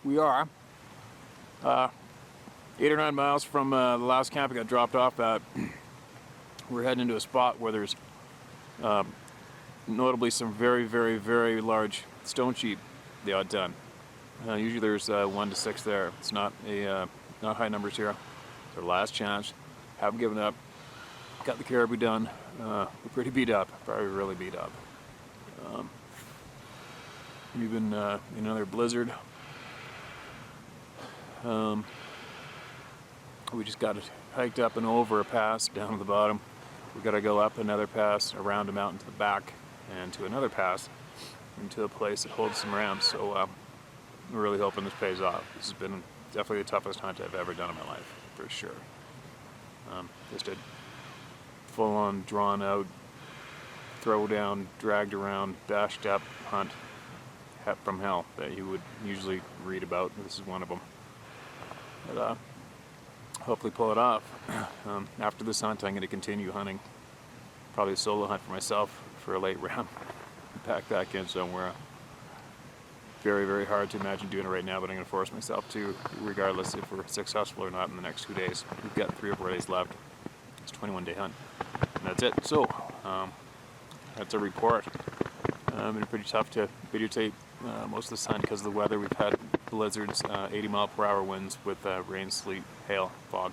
we are 8 or 9 miles from the last camp I got dropped off at. We're heading into a spot where there's notably some very, very, very large stone sheep the odd ton. Usually there's 1 to 6 there. It's not high numbers here. It's our last chance. Haven't given up. Got the caribou done. We're pretty beat up. Probably really beat up. We've been in another blizzard. We just got it hiked up and over a pass down to the bottom. We got to go up another pass, around a mountain to the back, and to another pass into a place that holds some ramps. So we're really hoping this pays off. This has been definitely the toughest hunt I've ever done in my life, for sure. Just a full-on, drawn-out, throw-down, dragged-around, bashed-up hunt from hell that you would usually read about. This is one of them. But hopefully pull it off. After this hunt, I'm going to continue hunting. Probably a solo hunt for myself for a late round. Pack back in somewhere. Very, very hard to imagine doing it right now, but I'm going to force myself to, regardless if we're successful or not in the next 2 days. We've got 3 or 4 days left. It's a 21-day hunt. And that's it. So, that's a report. It's been pretty tough to videotape most of this hunt because of the weather. We've had blizzards, 80-mile-per-hour winds with rain, sleet, hail, fog.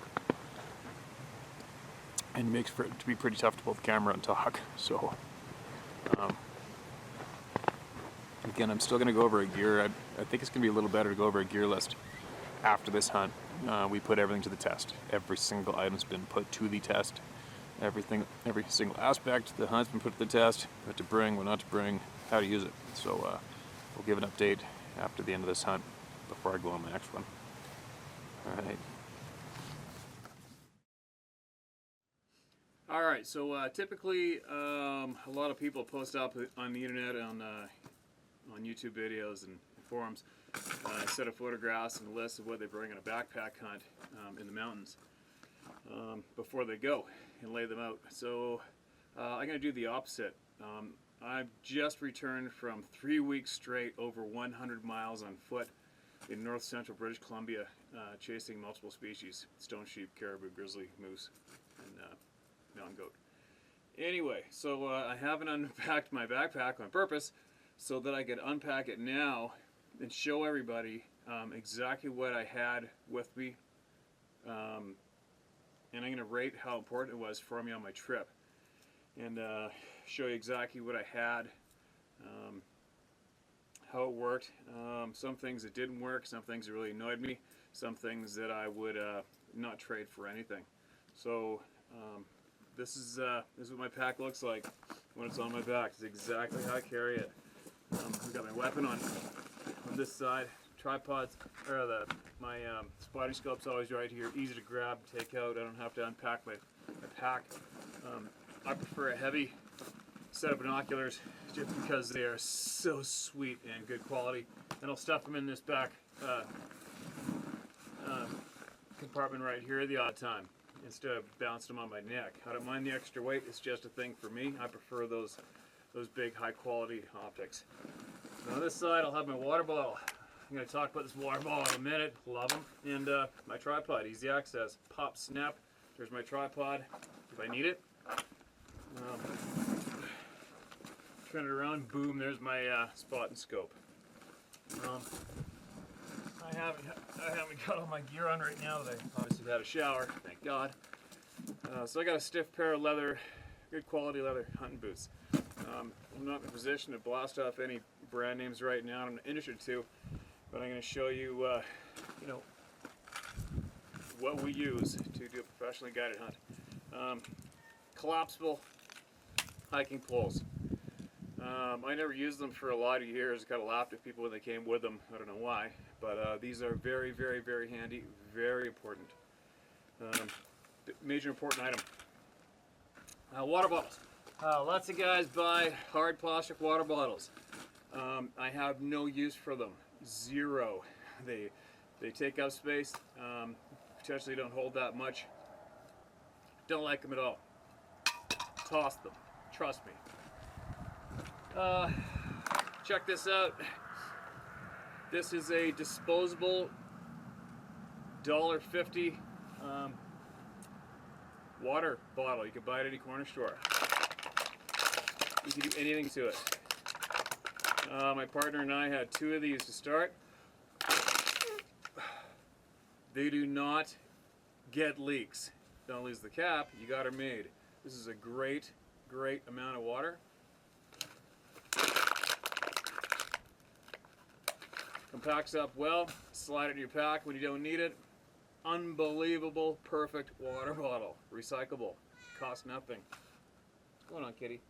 And it makes for it to be pretty tough to pull the camera and talk. So, again, I'm still going to go over a gear. I think it's going to be a little better to go over a gear list after this hunt. We put everything to the test. Every single item's been put to the test. Every single aspect of the hunt's been put to the test. What to bring, what not to bring, how to use it. So we'll give an update after the end of this hunt before I go on the next one. Alright, so typically a lot of people post up on the internet on YouTube videos and forums a set of photographs and a list of what they bring on a backpack hunt in the mountains before they go and lay them out. So I'm going to do the opposite. I've just returned from 3 weeks straight over 100 miles on foot in north central British Columbia, chasing multiple species: stone sheep, caribou, grizzly, moose, and mountain goat. Anyway, so I haven't unpacked my backpack on purpose so that I could unpack it now and show everybody exactly what I had with me, and I'm going to rate how important it was for me on my trip, and show you exactly what I had, how it worked, some things that didn't work, some things that really annoyed me, some things that I would not trade for anything. So this is what my pack looks like when it's on my back. It's exactly how I carry it. I've got my weapon on this side, tripods, or my spotting scope's always right here, easy to grab, take out. I don't have to unpack my pack. I prefer a heavy set of binoculars just because they are so sweet and good quality. And I'll stuff them in this back compartment right here the odd time instead of bouncing them on my neck. I don't mind the extra weight, it's just a thing for me. I prefer those big high quality optics. Now on this side I'll have my water bottle. I'm going to talk about this water bottle in a minute. Love them. And my tripod, easy access. Pop, snap. There's my tripod if I need it. Turn it around, boom, there's my spot and scope. I haven't got all my gear on right now. I obviously had a shower, thank God. So I got a stiff pair of leather, good quality leather hunting boots. I'm not in a position to blast off any brand names right now. I'm interested to, but I'm going to show you, what we use to do a professionally guided hunt. Collapsible hiking poles. I never used them for a lot of years. Kind of laughed at people when they came with them. I don't know why, but these are very, very, very handy. Very important. Major important item. Water bottles. Lots of guys buy hard plastic water bottles. I have no use for them. Zero. They take up space. Potentially don't hold that much. Don't like them at all. Toss them. Trust me. Check this out. This is a disposable $1.50 water bottle. You can buy it at any corner store. You can do anything to it. My partner and I had 2 of these to start. They do not get leaks. Don't lose the cap, you got her made. This is a great amount of water. Compacts up well, slide it in your pack when you don't need it. Unbelievable, perfect water bottle. Recyclable, costs nothing. What's going on, kitty?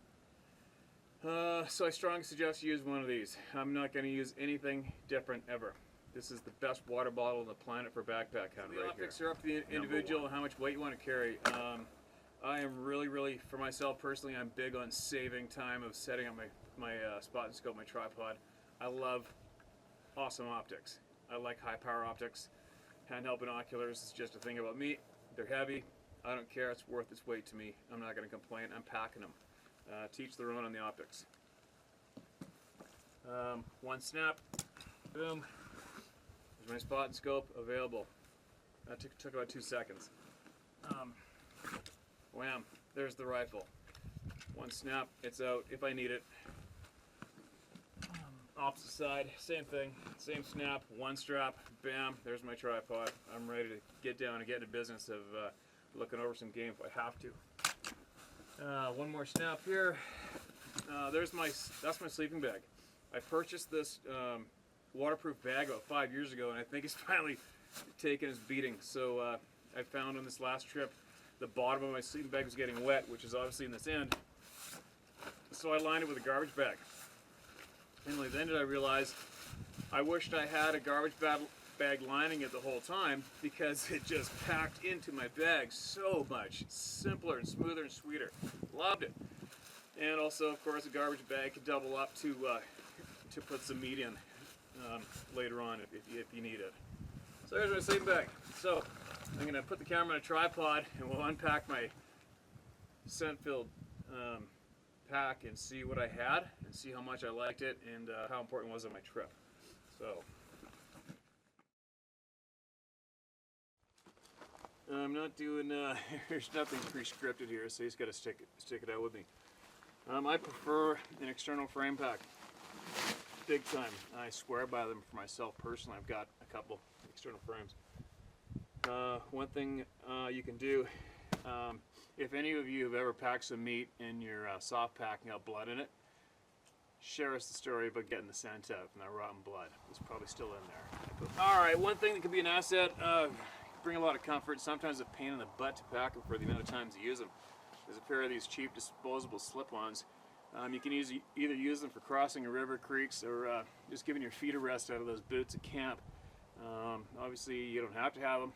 So I strongly suggest you use one of these. I'm not going to use anything different ever. This is the best water bottle on the planet for backpack hunt right here. The optics are up to the individual and how much weight you want to carry. I am really, for myself personally, I'm big on saving time of setting up my spot and scope, my tripod. I love awesome optics. I like high power optics. Handheld binoculars is just a thing about me. They're heavy. I don't care. It's worth its weight to me. I'm not going to complain. I'm packing them. Teach their own on the optics. One snap. Boom. There's my spot and scope available. That took about 2 seconds. Wham. There's the rifle. One snap. It's out if I need it. Opposite side, same thing, same snap, one strap, bam, there's my tripod. I'm ready to get down and get into business of looking over some game if I have to. One more snap here. That's my sleeping bag. I purchased this waterproof bag about 5 years ago, and I think it's finally taken its beating. So I found on this last trip the bottom of my sleeping bag was getting wet, which is obviously in this end. So I lined it with a garbage bag. And then did I realize I wished I had a garbage bag lining it the whole time, because it just packed into my bag so much simpler and smoother and sweeter. Loved it. And also, of course, a garbage bag could double up to put some meat in later on if you need it. So there's my sleeping bag. So I'm going to put the camera on a tripod and we'll unpack my scent-filled pack and see what I had and see how much I liked it and how important it was on my trip. So I'm not doing there's nothing pre-scripted here, so you just got to stick it out with me. I prefer an external frame pack, big time. I swear by them for myself personally. I've got a couple external frames. One thing you can do, if any of you have ever packed some meat in your soft pack and got blood in it, share us the story about getting the scent out from that rotten blood. It's probably still in there. Alright, one thing that could be an asset, bring a lot of comfort, sometimes a pain in the butt to pack them for the amount of times you use them. There's a pair of these cheap disposable slip-ons. You can either use them for crossing a river, creeks, or just giving your feet a rest out of those boots at camp. Obviously you don't have to have them.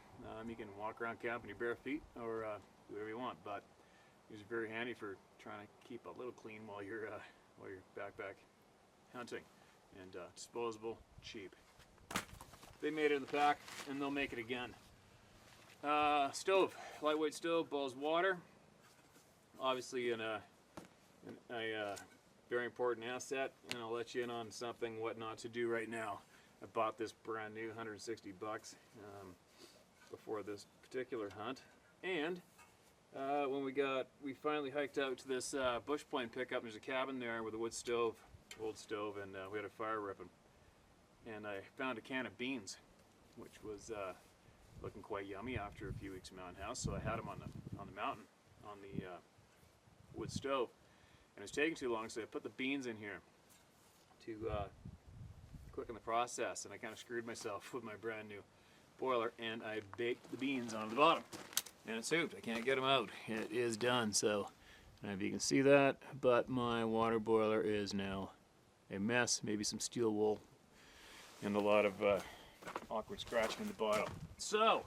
You can walk around camp in your bare feet or do whatever you want, but these are very handy for trying to keep a little clean while you're backpack hunting. And disposable, cheap. They made it in the pack and they'll make it again. Stove, lightweight stove, boils water. Obviously a very important asset, and I'll let you in on something what not to do right now. I bought this brand new, 160 bucks before this particular hunt, and when we finally hiked out to this bush plane pickup, there's a cabin there with a wood stove, old stove, and we had a fire ripping, and I found a can of beans, which was looking quite yummy after a few weeks of mountain house. So I had them on the mountain on the wood stove, and it was taking too long, so I put the beans in here to quicken the process, and I kind of screwed myself with my brand new boiler, and I baked the beans on the bottom, and it's souped. I can't get them out. It is done. So I don't know if you can see that, but my water boiler is now a mess. Maybe some steel wool and a lot of awkward scratching in the bottom. So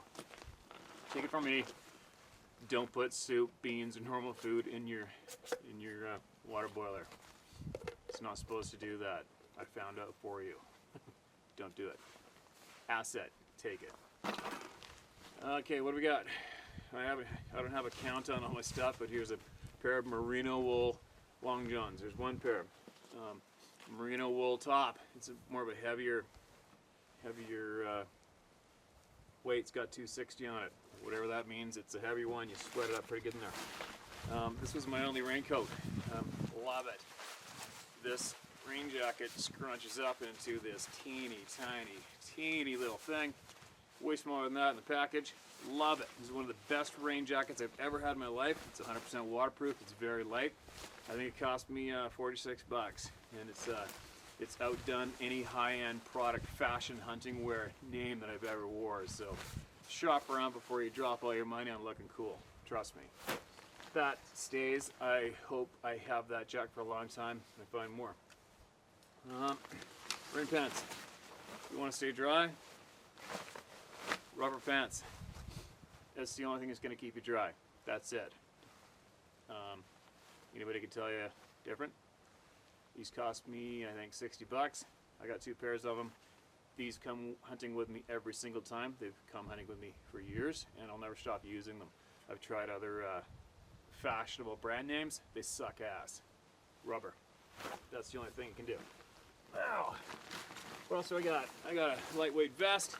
take it from me, don't put soup, beans, or normal food in your water boiler. It's not supposed to do that. I found out for you. Don't do it. Asset, take it. Okay, what do we got? I don't have a count on all my stuff, but here's a pair of merino wool long johns. There's one pair. Merino wool top. It's more of a heavier heavier weight's got 260 on it. Whatever that means, it's a heavy one. You sweat it up pretty good in there. This was my only raincoat. Love it. This rain jacket scrunches up into this teeny little thing. Way smaller than that in the package. Love it. This is one of the best rain jackets I've ever had in my life. It's 100% waterproof. It's very light. I think it cost me 46 bucks, and it's outdone any high-end product, fashion, hunting wear name that I've ever wore. So shop around before you drop all your money on looking cool. Trust me. That stays. I hope I have that jacket for a long time and I find more. Rain pants. You want to stay dry? Rubber pants. That's the only thing that's going to keep you dry. That's it. Anybody can tell you different. These cost me, I think, 60 bucks. I got 2 pairs of them. These come hunting with me every single time. They've come hunting with me for years, and I'll never stop using them. I've tried other fashionable brand names. They suck ass. Rubber. That's the only thing you can do. Wow. What else do I got? I got a lightweight vest.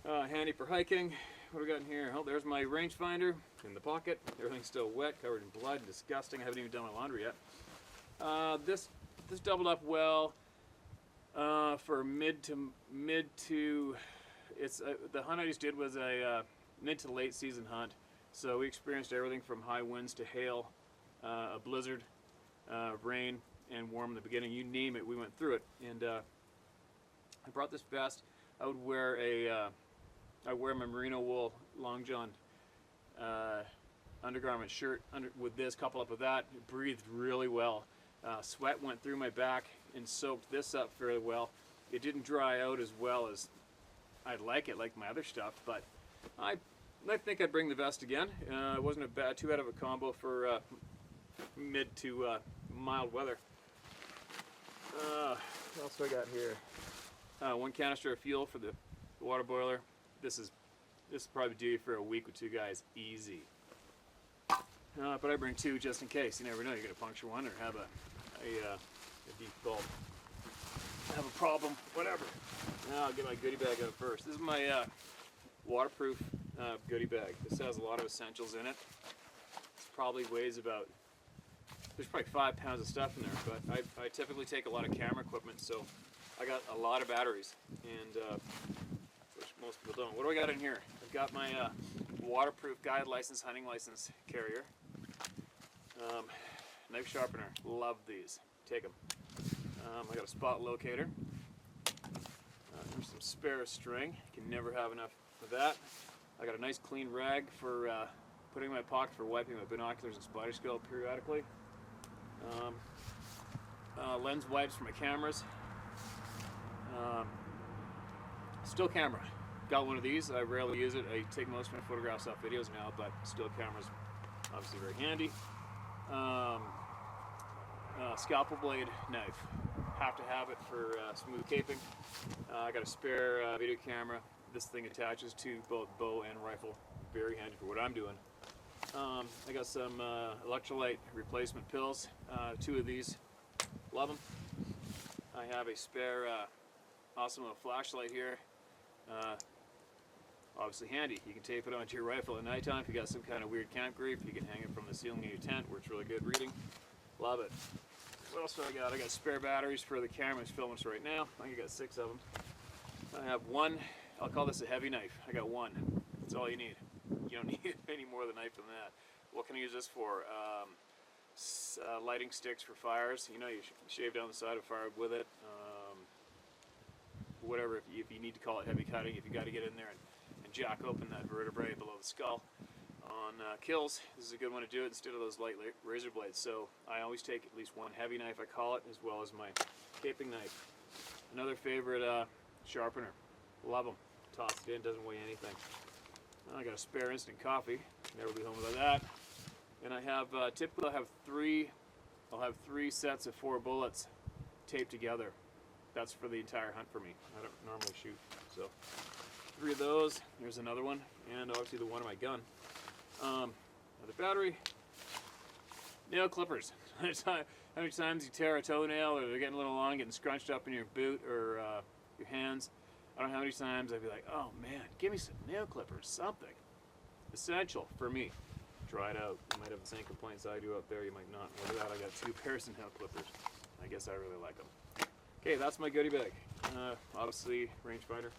Handy for hiking. What do we got in here? Oh, there's my rangefinder in the pocket. Everything's still wet, covered in blood, and disgusting. I haven't even done my laundry yet. This doubled up well for mid to it's the hunt I just did was a mid to late season hunt. So we experienced everything from high winds to hail, a blizzard, rain, and warm in the beginning. You name it, we went through it. And I brought this vest. I would wear I wear my merino wool long john undergarment shirt with this, couple up with that. It breathed really well. Sweat went through my back and soaked this up fairly well. It didn't dry out as well as I'd like it, like my other stuff, but I think I'd bring the vest again. It wasn't too bad of a combo for mid to mild weather. What else do I got here? 1 canister of fuel for the water boiler. This is probably due for a week with 2 guys, easy. But I bring 2 just in case. You never know, you're gonna puncture one or have a default, have a problem, whatever. Now I'll get my goodie bag out first. This is my waterproof goodie bag. This has a lot of essentials in it. It probably weighs about, there's probably 5 pounds of stuff in there, but I typically take a lot of camera equipment, so I got a lot of batteries, and which most people don't. What do I got in here? I've got my waterproof guide license, hunting license carrier. Knife sharpener, love these. Take them. I got a spot locator. There's some spare string. Can never have enough of that. I got a nice clean rag for putting in my pocket for wiping my binoculars and spider skull periodically. Lens wipes for my cameras. Still camera. Got one of these. I rarely use it. I take most of my photographs off videos now, but still camera's obviously very handy. Scalpel blade knife. Have to have it for smooth caping. I got a spare video camera. This thing attaches to both bow and rifle. Very handy for what I'm doing. I got some electrolyte replacement pills. 2 of these. Love them. I have a spare awesome little flashlight here. Obviously handy. You can tape it onto your rifle at nighttime if you got some kind of weird camp grief. You can hang it from the ceiling of your tent, works really good reading. Love it. What else do I got? I got spare batteries for the camera that's filming us right now. I think I got 6 of them. I have 1, I'll call this a heavy knife. I got 1. That's all you need. You don't need any more of the knife than that. What can I use this for? Lighting sticks for fires. You know, you shave down the side of fire with it. Whatever, if you need to call it heavy cutting, if you got to get in there and jack open that vertebrae below the skull. On kills, this is a good one to do it instead of those light razor blades. So I always take at least 1 heavy knife, I call it, as well as my caping knife. Another favorite sharpener. Love them. Toss it in, doesn't weigh anything. I got a spare instant coffee. Never be home without that. And I have typically I'll have 3 sets of 4 bullets taped together. That's for the entire hunt for me. I don't normally shoot, so 3 of those. Here's another one, and obviously the one in my gun. Another battery. Nail clippers. How many times you tear a toenail, or they're getting a little long, getting scrunched up in your boot or your hands? I don't know how many times I'd be like, oh man, give me some nail clippers, something. Essential for me. Try it out. You might have the same complaints I do up there, you might not. Look at that, I got 2 pairs of nail clippers. I guess I really like them. Okay, that's my goodie bag. Obviously, rangefinder.